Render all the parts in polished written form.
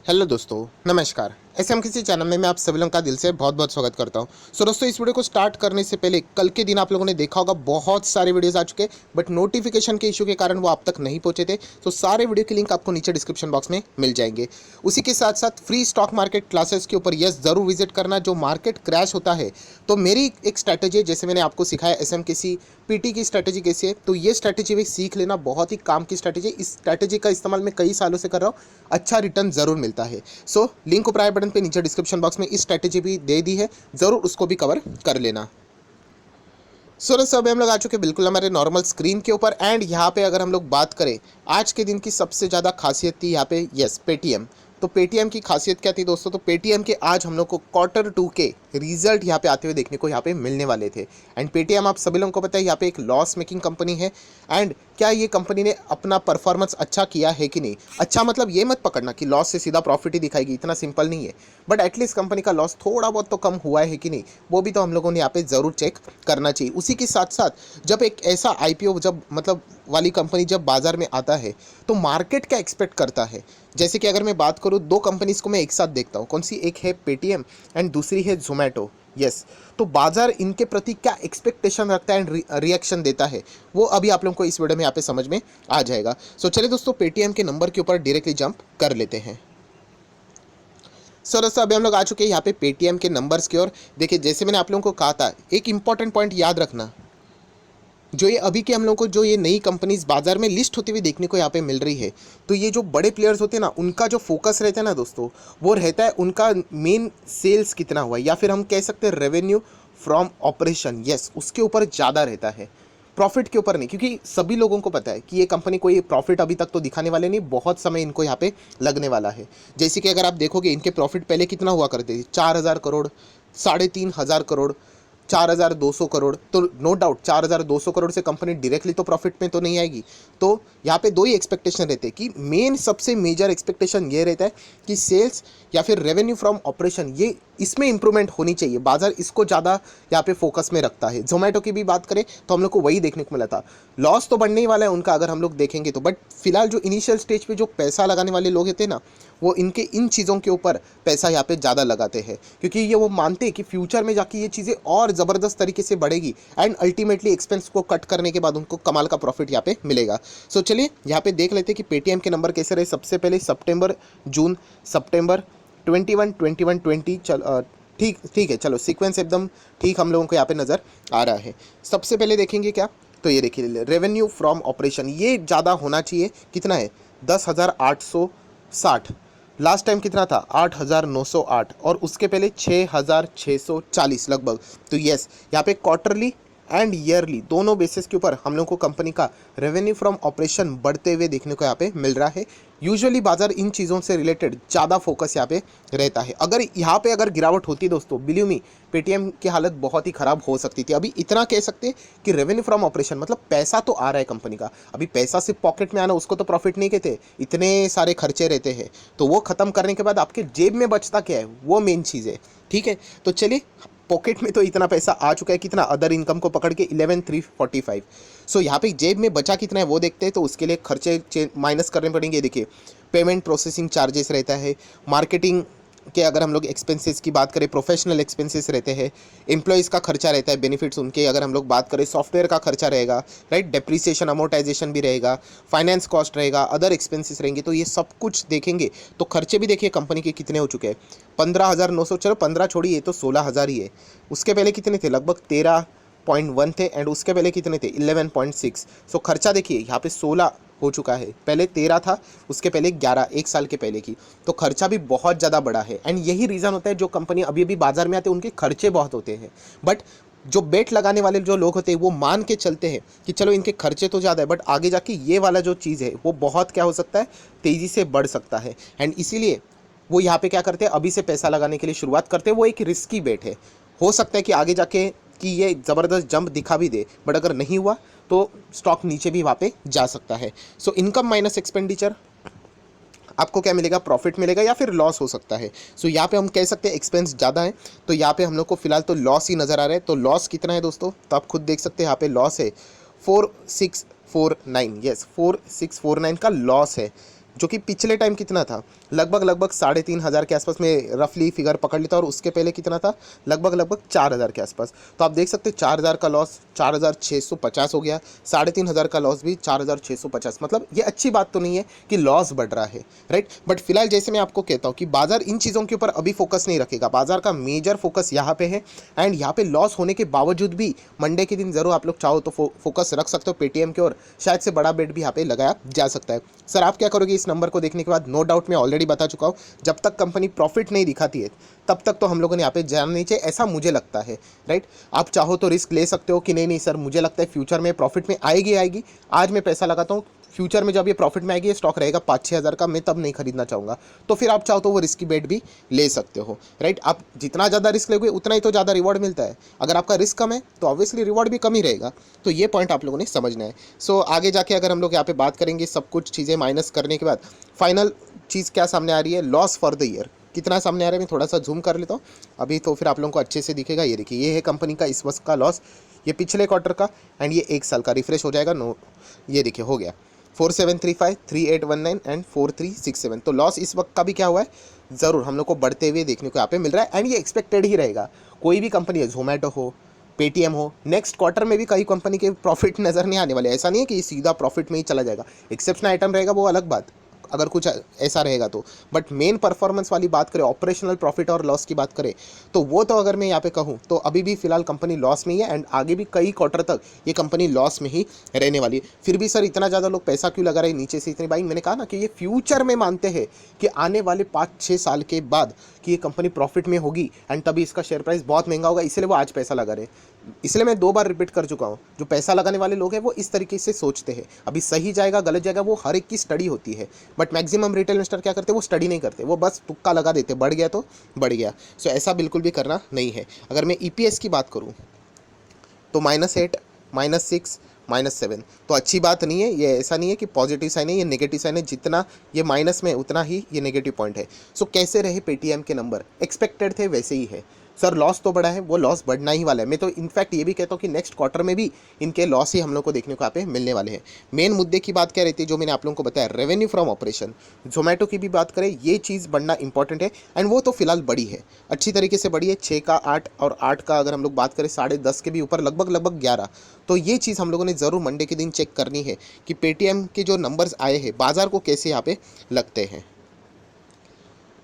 Hello दोस्तों, नमस्कार। SM किसी चैनल में मैं आप सभी लोगों का दिल से बहुत बहुत स्वागत करता हूं। दोस्तों, इस वीडियो को स्टार्ट करने से पहले कल के दिन आप लोगों ने देखा होगा बहुत सारे वीडियोस आ चुके, बट नोटिफिकेशन के इशू के कारण वो आप तक नहीं पहुंचे थे। तो सारे वीडियो के लिंक आपको नीचे डिस्क्रिप्शन बॉक्स में मिल जाएंगे। उसी के साथ साथ फ्री स्टॉक मार्केट क्लासेस के ऊपर यस ज़रूर विजिट करना। जो मार्केट क्रैश होता है तो मेरी एक स्ट्रैटेजी है, जैसे मैंने आपको सिखाया एसएम किसी पीटी की स्ट्रैटेजी कैसी है, तो ये स्ट्रैटेजी भी सीख लेना। बहुत ही काम की स्ट्रैटेजी। इस स्ट्रैटेजी का इस्तेमाल मैं कई सालों से कर रहा हूँ, अच्छा रिटर्न ज़रूर मिलता है। लिंक ऊपर आई बटन पे नीचे डिस्क्रिप्शन बॉक्स में इस स्ट्रैटेजी भी दे दी है, ज़रूर उसको भी कवर कर लेना। दोस्तों, अभी हम लोग आ चुके बिल्कुल हमारे नॉर्मल स्क्रीन के ऊपर। एंड यहाँ पे अगर हम लोग बात करें आज के दिन की सबसे ज़्यादा खासियत थी यहाँ पे यस पेटीएम। तो पेटीएम की खासियत क्या थी दोस्तों? तो पेटीएम के आज हम लोग को Q2 के रिजल्ट यहाँ पे आते हुए देखने को यहाँ पे मिलने वाले थे। एंड पेटीएम आप सभी लोगों को पता है यहाँ पे एक लॉस मेकिंग कंपनी है। एंड क्या ये कंपनी ने अपना परफॉर्मेंस अच्छा किया है कि नहीं? अच्छा मतलब ये मत पकड़ना कि लॉस से सीधा प्रॉफिट ही दिखाएगी, इतना सिंपल नहीं है। बट एटलीस्ट कंपनी का लॉस थोड़ा बहुत तो कम हुआ है कि नहीं, वो भी तो हम लोगों ने यहाँ पे ज़रूर चेक करना चाहिए। उसी के साथ साथ जब एक ऐसा आईपीओ जब मतलब वाली कंपनी जब बाजार में आता है तो मार्केट क्या एक्सपेक्ट करता है? जैसे कि अगर मैं बात करूँ, दो कंपनीज को मैं एक साथ देखता हूँ। कौन सी? एक है पेटीएम एंड दूसरी है जोमेटो। यस, तो बाजार इनके प्रति क्या एक्सपेक्टेशन रखता है एंड रिएक्शन देता है, वो अभी आप लोगों को इस वीडियो में यहाँ पे समझ में आ जाएगा। चलिए दोस्तों, पेटीएम के नंबर के ऊपर डायरेक्टली जंप कर लेते हैं। दोस्तों, अभी हम लोग आ चुके हैं यहाँ पे पेटीएम के नंबर्स की ओर। देखिए, जैसे मैंने आप लोगों को कहा था, एक इंपॉर्टेंट पॉइंट याद रखना। जो ये अभी के हम लोग को जो ये नई कंपनीज बाजार में लिस्ट होती हुई देखने को यहाँ पे मिल रही है, तो ये जो बड़े प्लेयर्स होते हैं ना, उनका जो फोकस रहता है ना दोस्तों, वो रहता है उनका मेन सेल्स कितना हुआ, या फिर हम कह सकते हैं रेवेन्यू फ्रॉम ऑपरेशन। यस, उसके ऊपर ज़्यादा रहता है, प्रॉफिट के ऊपर नहीं। क्योंकि सभी लोगों को पता है कि ये कंपनी कोई प्रॉफिट अभी तक तो दिखाने वाले नहीं, बहुत समय इनको यहाँ पे लगने वाला है। जैसे कि अगर आप देखोगे, इनके प्रॉफिट पहले कितना हुआ करते थे? 4,000 करोड़, 3,500 करोड़, 4,200 करोड़। तो नो डाउट 4,200 करोड़ से कंपनी डायरेक्टली तो प्रॉफिट में तो नहीं आएगी। तो यहाँ पे दो ही एक्सपेक्टेशन रहते हैं कि मेन सबसे मेजर एक्सपेक्टेशन ये रहता है कि सेल्स या फिर रेवेन्यू फ्रॉम ऑपरेशन, ये इसमें इंप्रूवमेंट होनी चाहिए। बाजार इसको ज़्यादा यहाँ पे फोकस में रखता है। जोमेटो की भी बात करें तो हम लोग को वही देखने को मिला था। लॉस तो बढ़ने ही वाला है उनका अगर हम लोग देखेंगे तो, बट फिलहाल जो इनिशियल स्टेज पे जो पैसा लगाने वाले लोग होते हैं ना, वो इनके इन चीज़ों के ऊपर पैसा यहाँ पे ज़्यादा लगाते हैं। क्योंकि ये वो मानते हैं कि फ्यूचर में जाके ये चीज़ें और ज़बरदस्त तरीके से बढ़ेगी एंड अल्टीमेटली एक्सपेंस को कट करने के बाद उनको कमाल का प्रॉफिट यहाँ पे मिलेगा। चलिए यहाँ पे देख लेते हैं कि पेटीएम के नंबर कैसे रहे। सबसे पहले सितंबर, जून, सितंबर 21, 21, 20। ठीक ठीक है, चलो सीक्वेंस एकदम ठीक हम लोगों को यहाँ पे नज़र आ रहा है। सबसे पहले देखेंगे क्या, तो ये देखिए रेवेन्यू फ्रॉम ऑपरेशन, ये ज़्यादा होना चाहिए। कितना है? 10,860। लास्ट टाइम कितना था? 8,908। और उसके पहले 6,640 लगभग। तो यस, यहाँ पे क्वार्टरली एंड ईयरली दोनों बेसिस के ऊपर हम लोग को कंपनी का रेवेन्यू फ्रॉम ऑपरेशन बढ़ते हुए देखने को यहाँ पे मिल रहा है। यूजुअली बाजार इन चीज़ों से रिलेटेड ज़्यादा फोकस यहाँ पे रहता है। अगर यहाँ पे अगर गिरावट होती दोस्तों, बिलीव मी, पेटीएम की हालत बहुत ही ख़राब हो सकती थी। अभी इतना कह सकते हैं कि रेवेन्यू फ्रॉम ऑपरेशन मतलब पैसा तो आ रहा है कंपनी का। अभी पैसा सिर्फ पॉकेट में आना, उसको तो प्रॉफिट नहीं कहते, इतने सारे खर्चे रहते हैं। तो वो ख़त्म करने के बाद आपके जेब में बचता क्या है, वो मेन चीज़ है। ठीक है, तो चलिए, पॉकेट में तो इतना पैसा आ चुका है। कितना? अदर इनकम को पकड़ के 11,345। यहाँ पे जेब में बचा कितना है वो देखते हैं। तो उसके लिए खर्चे माइनस करने पड़ेंगे। देखिए, पेमेंट प्रोसेसिंग चार्जेस रहता है, मार्केटिंग के अगर हम लोग एक्सपेंसेस की बात करें, प्रोफेशनल एक्सपेंसेस रहते हैं, एम्प्लॉयज़ का खर्चा रहता है, बेनिफिट्स उनके अगर हम लोग बात करें, सॉफ्टवेयर का खर्चा रहेगा, राइट, डेप्रिसिएशन अमोर्टाइजेशन भी रहेगा, फाइनेंस कॉस्ट रहेगा, अदर एक्सपेंसेस रहेंगे। तो ये सब कुछ देखेंगे तो खर्चे भी देखिए कंपनी के कितने हो चुके हैं। 15,900, चलो 15 छोड़िए, ये तो 16,000 ही है। उसके पहले कितने थे? लगभग 13.1 थे। एंड उसके पहले कितने थे? 11.6। खर्चा देखिए यहाँ पे 16 हो चुका है, पहले 13 था, उसके पहले 11, एक साल के पहले की। तो खर्चा भी बहुत ज़्यादा बड़ा है। एंड यही रीज़न होता है जो कंपनी अभी अभी बाजार में आते हैं उनके खर्चे बहुत होते हैं। बट जो बेट लगाने वाले जो लोग होते हैं वो मान के चलते हैं कि चलो इनके खर्चे तो ज़्यादा है, बट आगे जाके ये वाला जो चीज़ है वो बहुत क्या हो सकता है, तेज़ी से बढ़ सकता है। एंड इसीलिए वो यहाँ पे क्या करते हैं, अभी से पैसा लगाने के लिए शुरुआत करते हैं। वो एक रिस्की बेट है। हो सकता है कि आगे जाके कि ये ज़बरदस्त जंप दिखा भी दे, बट अगर नहीं हुआ तो स्टॉक नीचे भी वहाँ पे जा सकता है। इनकम माइनस एक्सपेंडिचर, आपको क्या मिलेगा? प्रॉफिट मिलेगा या फिर लॉस हो सकता है। यहाँ पे हम कह सकते हैं एक्सपेंस ज़्यादा है, तो यहाँ पे हम लोग को फिलहाल तो लॉस ही नज़र आ रहा है। तो लॉस कितना है दोस्तों? तो आप खुद देख सकते हैं, यहाँ पे लॉस है 4,649। यस, 4,649 का लॉस है। जो कि पिछले टाइम कितना था, लगभग 3,500 के आसपास में रफली फिगर पकड़ लेता, और उसके पहले कितना था, लगभग 4,000 के आसपास। तो आप देख सकते हैं 4,000 का लॉस 4,650 हो गया, 3,500 का लॉस भी 4,650। मतलब ये अच्छी बात तो नहीं है कि लॉस बढ़ रहा है, राइट। बट फिलहाल जैसे मैं आपको कहता हूँ कि बाजार इन चीज़ों के ऊपर अभी फोकस नहीं रखेगा, बाजार का मेजर फोकस यहाँ पे है। एंड यहाँ पे लॉस होने के बावजूद भी मंडे के दिन जरूर आप लोग चाहो तो फोकस रख सकते हो पेटीएम के, और शायद से बड़ा बेट भी यहाँ पे लगाया जा सकता है। सर आप क्या करोगे इस नंबर को देखने के बाद? नो डाउट मैं ऑलरेडी बता चुका हूँ, जब तक कंपनी प्रॉफिट नहीं दिखाती है तब तक तो हम लोगों ने यहाँ पे जाना नहीं चाहिए, ऐसा मुझे लगता है, राइट। आप चाहो तो रिस्क ले सकते हो कि नहीं नहीं सर मुझे लगता है फ्यूचर में प्रॉफिट में आएगी, आज मैं पैसा लगाता हूँ, फ्यूचर में जब ये प्रॉफिट में आएगी, ये स्टॉक रहेगा 5-6 हज़ार का, मैं तब नहीं खरीदना चाहूँगा। तो फिर आप चाहो तो वो रिस्की बेट भी ले सकते हो, राइट। आप जितना ज़्यादा रिस्क लोगे उतना ही तो ज़्यादा रिवॉर्ड मिलता है। अगर आपका रिस्क कम है तो ऑब्वियसली रिवॉर्ड भी कम ही रहेगा। तो ये पॉइंट आप लोगों ने समझना है। सो आगे जाके अगर हम लोग यहाँ पे बात करेंगे सब कुछ चीज़ें माइनस करने के बाद, फाइनल चीज़ क्या सामने आ रही है, लॉस फॉर द ईयर कितना सामने आ रहा है। मैं थोड़ा सा जूम कर लेता हूँ अभी, तो फिर आप लोगों को अच्छे से दिखेगा। ये देखिए, ये है कंपनी का इस वक्त का लॉस, ये पिछले क्वार्टर का, एंड ये 1 साल का। रिफ्रेश हो जाएगा, नो ये देखिए हो गया 4735, 3819 एंड 4367। तो लॉस इस वक्त का भी क्या हुआ है, ज़रूर हम लोग को बढ़ते हुए देखने को यहाँ पे मिल रहा है, एंड ये एक्सपेक्टेड ही रहेगा। कोई भी कंपनी है, जोमेटो हो, पेटीएम हो, नेक्स्ट क्वार्टर में भी कई कंपनी के प्रॉफिट नज़र नहीं आने वाले। ऐसा नहीं है कि सीधा प्रॉफिट में ही चला जाएगा, एक्सेप्शनल आइटम रहेगा वो अलग बात, अगर कुछ ऐसा रहेगा तो। बट मेन परफॉर्मेंस वाली बात करें, ऑपरेशनल प्रॉफिट और लॉस की बात करें, तो वो तो अगर मैं यहाँ पे कहूँ तो अभी भी फिलहाल कंपनी लॉस में ही है, एंड आगे भी कई क्वार्टर तक ये कंपनी लॉस में ही रहने वाली है। फिर भी सर इतना ज़्यादा लोग पैसा क्यों लगा रहे हैं नीचे से इतनी बाइंग? मैंने कहा ना कि ये फ्यूचर में मानते हैं कि आने वाले 5-6 साल के बाद कि ये कंपनी प्रॉफिट में होगी, एंड तभी इसका शेयर प्राइस बहुत महंगा होगा, इसलिए वो आज पैसा लगा रहे हैं। इसलिए मैं 2 बार रिपीट कर चुका हूँ, जो पैसा लगाने वाले लोग हैं वो इस तरीके से सोचते हैं। अभी सही जाएगा गलत जाएगा वो हर एक की स्टडी होती है, बट मैक्सिमम रिटेल इन्वेस्टर क्या करते हैं, वो स्टडी नहीं करते, वो बस तुक्का लगा देते, बढ़ गया तो बढ़ गया। सो ऐसा बिल्कुल भी करना नहीं है। अगर मैं ईपीएस की बात करूँ तो -8, -6, -7 तो अच्छी बात नहीं है। ये ऐसा नहीं है कि पॉजिटिव साइन है, ये नेगेटिव साइन है। जितना ये माइनस में उतना ही ये नेगेटिव पॉइंट है। सो कैसे रहे पेटीएम के नंबर? एक्सपेक्टेड थे वैसे ही है। सर लॉस तो बढ़ा है, वो लॉस बढ़ना ही वाला है। मैं तो इनफैक्ट ये भी कहता हूँ कि नेक्स्ट क्वार्टर में भी इनके लॉस ही हम लोग को देखने को यहाँ पे मिलने वाले हैं। मेन मुद्दे की बात क्या रहती है, जो मैंने आप लोगों को बताया, रेवेन्यू फ्रॉम ऑपरेशन। जोमेटो की भी बात करें, ये चीज़ बढ़ना इंपॉर्टेंट है, एंड वो तो फिलहाल बड़ी है, अच्छी तरीके से बड़ी है। 6 का 8 और 8 का अगर हम लोग बात करें 10.5 के भी ऊपर, लगभग 11। तो ये चीज़ हम लोगों ने ज़रूर मंडे के दिन चेक करनी है कि पेटीएम के जो नंबर्स आए हैं बाजार को कैसे यहाँ पे लगते हैं।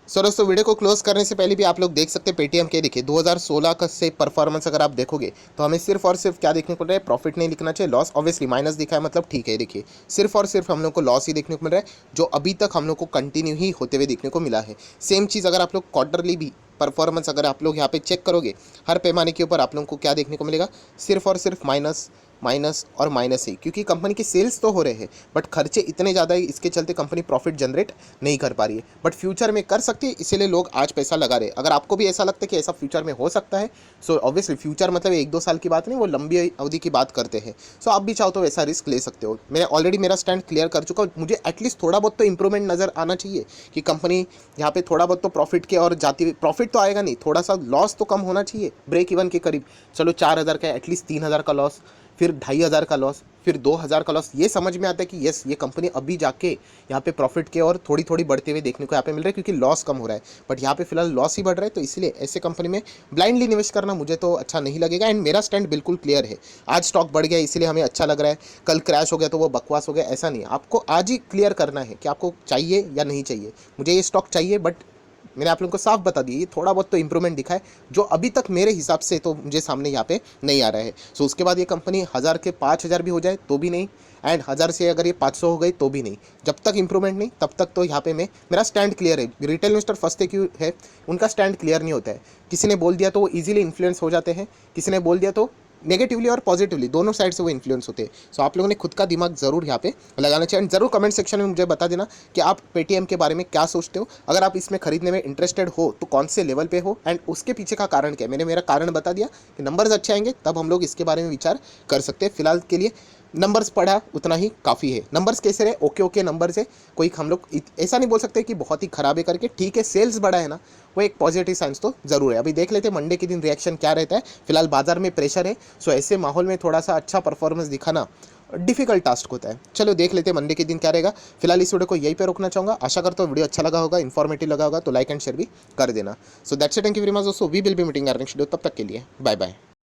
सो दोस्तों वीडियो को क्लोज करने से पहले भी आप लोग देख सकते हैं पेटीएम के, देखिए 2016 का से परफॉर्मेंस अगर आप देखोगे तो हमें सिर्फ और सिर्फ क्या देखने को मिल रहा है, प्रॉफिट नहीं लिखना चाहिए, लॉस। ऑब्वियसली माइनस दिखा है मतलब ठीक है, देखिए सिर्फ और सिर्फ हम लोग को लॉस ही देखने को मिल रहा है, जो अभी तक हम लोग को कंटिन्यू ही होते हुए देखने को मिला है। सेम चीज़ अगर आप लोग क्वार्टरली भी परफॉर्मेंस अगर आप लोग यहाँ पे चेक करोगे, हर पैमाने के ऊपर आप लोगों को क्या देखने को मिलेगा, सिर्फ और सिर्फ माइनस माइनस और माइनस ही। क्योंकि कंपनी के सेल्स तो हो रहे हैं बट खर्चे इतने ज़्यादा है, इसके चलते कंपनी प्रॉफिट जनरेट नहीं कर पा रही है। बट फ्यूचर में कर सकती है, इसीलिए लोग आज पैसा लगा रहे हैं। अगर आपको भी ऐसा लगता है कि ऐसा फ्यूचर में हो सकता है, सो ऑब्वियसली फ्यूचर मतलब 1-2 साल की बात नहीं, वो लंबी अवधि की बात करते हैं। सो आप भी चाहो तो ऐसा रिस्क ले सकते हो। मैंने ऑलरेडी मेरा स्टैंड क्लियर कर चुका हूँ। मुझे एटलीस्ट थोड़ा बहुत तो इंप्रूवमेंट नज़र आना चाहिए कि कंपनी यहाँ पे थोड़ा बहुत तो प्रॉफिट के और जाती हुई, प्रॉफिट तो आएगा नहीं, थोड़ा सा लॉस तो कम होना चाहिए, ब्रेक इवन के करीब। चलो 4,000 का एटलीस्ट 3,000 का लॉस, फिर 2,500 का लॉस, फिर 2,000 का लॉस। ये समझ में आता है कि यस ये कंपनी अभी जाके यहाँ पे प्रॉफिट के और थोड़ी थोड़ी बढ़ते हुए देखने को यहाँ पे मिल रहा है, क्योंकि लॉस कम हो रहा है। बट यहाँ पे फिलहाल लॉस ही बढ़ रहा है, तो इसलिए ऐसे कंपनी में ब्लाइंडली निवेश करना मुझे तो अच्छा नहीं लगेगा। एंड मेरा स्टैंड बिल्कुल क्लियर है। आज स्टॉक बढ़ गया इसलिए हमें अच्छा लग रहा है, कल क्रैश हो गया तो वो बकवास हो गया, ऐसा नहीं। आपको आज ही क्लियर करना है कि आपको चाहिए या नहीं चाहिए। मुझे ये स्टॉक चाहिए, बट मैंने आप लोगों को साफ बता दिया, ये थोड़ा बहुत तो इंप्रूवमेंट दिखा है, जो अभी तक मेरे हिसाब से तो मुझे सामने यहाँ पे नहीं आ रहा है। सो उसके बाद ये कंपनी 1,000 के 5,000 भी हो जाए तो भी नहीं, एंड 1,000 से अगर ये 500 हो गई तो भी नहीं। जब तक इंप्रूवमेंट नहीं तब तक तो यहाँ पे मेरा स्टैंड क्लियर है। रिटेल इन्वेस्टर फंसते क्यों है, उनका स्टैंड क्लियर नहीं होता है। किसी ने बोल दिया तो वो ईजिली इन्फ्लुएंस हो जाते हैं, किसी ने बोल दिया तो नेगेटिवली और पॉजिटिवली दोनों साइड से वो इन्फ्लुएंस होते हैं। सो आप लोगों ने खुद का दिमाग ज़रूर यहाँ पे लगाना चाहिए। एंड ज़रूर कमेंट सेक्शन में मुझे बता देना कि आप पेटीएम के बारे में क्या सोचते हो। अगर आप इसमें खरीदने में इंटरेस्टेड हो तो कौन से लेवल पे हो, एंड उसके पीछे का कारण क्या है। मैंने मेरा कारण बता दिया कि नंबर्स अच्छे आएंगे तब हम लोग इसके बारे में विचार कर सकते हैं। फिलहाल के लिए नंबर्स पढ़ा उतना ही काफ़ी है। नंबर्स कैसे रहे, ओके ओके नंबर्स है, कोई हम लोग ऐसा नहीं बोल सकते कि बहुत ही खराब है करके। ठीक है, सेल्स बढ़ा है ना, वो एक पॉजिटिव साइंस तो ज़रूर है। अभी देख लेते हैं मंडे के दिन रिएक्शन क्या रहता है। फिलहाल बाजार में प्रेशर है, सो ऐसे माहौल में थोड़ा सा अच्छा परफॉर्मेंस दिखाना डिफिकल्ट टास्क होता है। चलो देख लेते हैं मंडे के दिन क्या रहेगा। फिलहाल इस वीडियो को यहीं पे रोकना चाहूँगा। आशा करता हूँ वीडियो अच्छा लगा होगा, इन्फॉर्मेटिव लगा होगा, तो लाइक एंड शेयर भी कर देना। So that's it, thank you very much दोस्तों। We will be meeting next video, तब तक के लिए बाय बाय।